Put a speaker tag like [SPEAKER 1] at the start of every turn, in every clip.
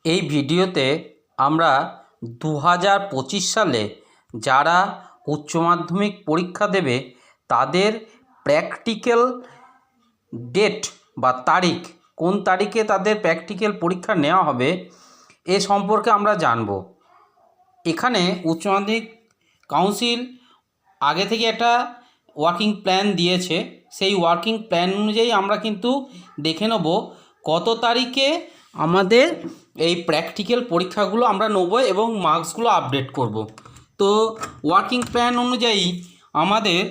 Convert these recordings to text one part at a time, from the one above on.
[SPEAKER 1] এই ভিডিওতে আমরা 2025 সালে যারা উচ্চ মাধ্যমিক পরীক্ষা দেবে তাদের প্র্যাকটিক্যাল ডেট বা তারিখ, কোন তারিখে তাদের প্র্যাকটিক্যাল পরীক্ষা নেওয়া হবে এ সম্পর্কে আমরা জানব। এখানে উচ্চ মাধ্যমিক কাউন্সিল আগে থেকে একটা ওয়ার্কিং প্ল্যান দিয়েছে। সেই ওয়ার্কিং প্ল্যান অনুযায়ী আমরা কিন্তু দেখে নেব কত তারিখে আমাদের এই প্র্যাকটিক্যাল পরীক্ষাগুলো আমরা নেব এবং মার্কসগুলো আপডেট করব। তো ওয়ার্কিং প্ল্যান অনুযায়ী আমাদের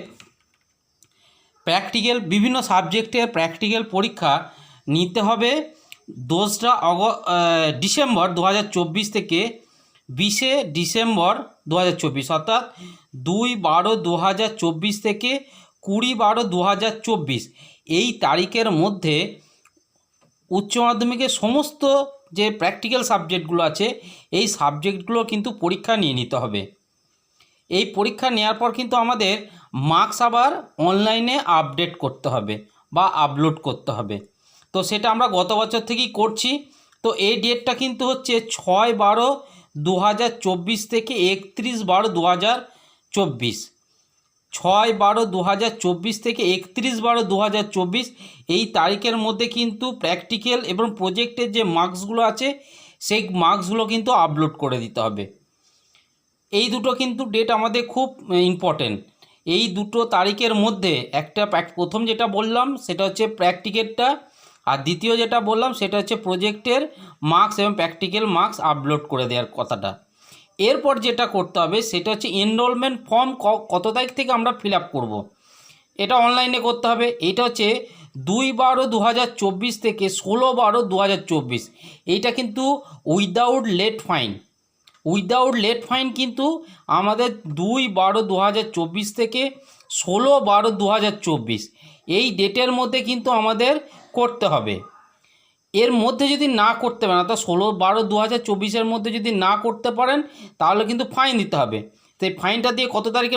[SPEAKER 1] প্র্যাকটিক্যাল বিভিন্ন সাবজেক্টের প্র্যাকটিক্যাল পরীক্ষা নিতে হবে 2রা ডিসেম্বর 2024 থেকে 20শে ডিসেম্বর 2024, অর্থাৎ 2/12/2024 থেকে 20/12/2024 এই তারিখের মধ্যে উচ্চ মাধ্যমিকের সমস্ত যে প্র্যাকটিক্যাল সাবজেক্টগুলো আছে এই সাবজেক্টগুলো কিন্তু পরীক্ষা নিয়ে নিতে হবে। এই পরীক্ষা নেওয়ার পর কিন্তু আমাদের মার্কস আবার অনলাইনে আপডেট করতে হবে বা আপলোড করতে হবে। তো সেটা আমরা গত বছর থেকেই করছি। তো এই ডেটটা কিন্তু হচ্ছে 6/12/2024 থেকে 31/12/2024, 6/12/2024 থেকে 31/12/2024 এই তারিখের মধ্যে কিন্তু প্র্যাকটিক্যাল এবং প্রজেক্টের যে মার্কসগুলো আছে সেই মার্কসগুলো কিন্তু আপলোড করে দিতে হবে। এই দুটো কিন্তু ডেট আমাদের খুব ইম্পর্টেন্ট। এই দুটো তারিখের মধ্যে একটা প্রথম যেটা বললাম সেটা হচ্ছে প্র্যাকটিক্যালটা, আর দ্বিতীয় যেটা বললাম সেটা হচ্ছে প্রজেক্টের মার্কস এবং প্র্যাকটিক্যাল মার্কস আপলোড করে দেওয়ার কথাটা। এরপর যেটা করতে হবে সেটা হচ্ছে এনরোলমেন্ট ফর্ম কত তারিখ থেকে আমরা ফিল আপ করবো, এটা অনলাইনে করতে হবে। এটা হচ্ছে 2/12/2024 থেকে 16/12/2024। এইটা কিন্তু উইদাউট লেট ফাইন কিন্তু আমাদের 2/12/2024 থেকে 16/12/2024 এই ডেটের মধ্যে কিন্তু আমাদের করতে হবে। এর মধ্যে যদি না করতে পারেন, অর্থাৎ 16/12/2024 মধ্যে যদি না করতে পারেন তাহলে কিন্তু ফাইন দিতে হবে। তো এই ফাইনটা দিয়ে কত তারিখের